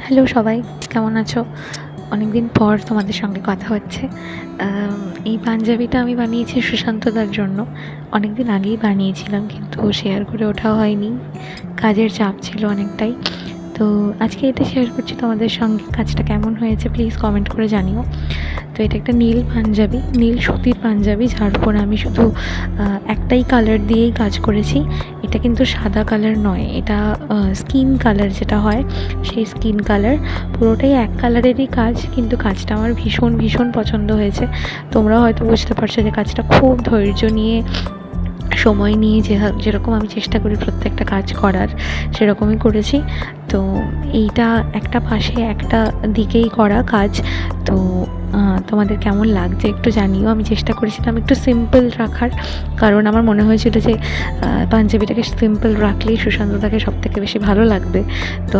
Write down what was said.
Hello সবাই, কেমন আছো? অনেক দিন পর তোমাদের সঙ্গে কথা হচ্ছে। এই পাঞ্জাবিটা আমি বানিয়েছি সুশান্তদার জন্য। অনেক দিন আগেই বানিয়েছিলাম, কিন্তু শেয়ার করে ওঠা হয়নি, কাজের চাপ ছিল অনেকটাই। তো আজকে এটা শেয়ার করছি তোমাদের সঙ্গে। কাজটা কেমন হয়েছে প্লিজ কমেন্ট করে জানিও। তো এটা একটা নীল পাঞ্জাবি, নীল সুতির পাঞ্জাবি, যার উপরে আমি শুধু একটাই কালার দিয়েই কাজ করেছি। এটা কিন্তু সাদা কালার নয়, এটা স্কিন কালার যেটা হয় সেই স্কিন কালার। পুরোটাই এক কালারেরই কাজ, কিন্তু কাজটা আমার ভীষণ ভীষণ পছন্দ হয়েছে। তোমরা হয়তো বুঝতে পারছো যে কাজটা খুব ধৈর্য নিয়ে, সময় নিয়ে যেরকম আমি চেষ্টা করি প্রত্যেকটা কাজ করার, সেরকমই করেছি। তো এইটা একটা পাশে একটা দিকেই করা কাজ। তো তোমাদের কেমন লাগছে একটু জানিও। আমি চেষ্টা করেছিলাম একটু সিম্পল রাখার, কারণ আমার মনে হয়েছিল যে পাঞ্জাবিটাকে সিম্পল রাখলেই সুশান্তদাকে সবথেকে বেশি ভালো লাগবে। তো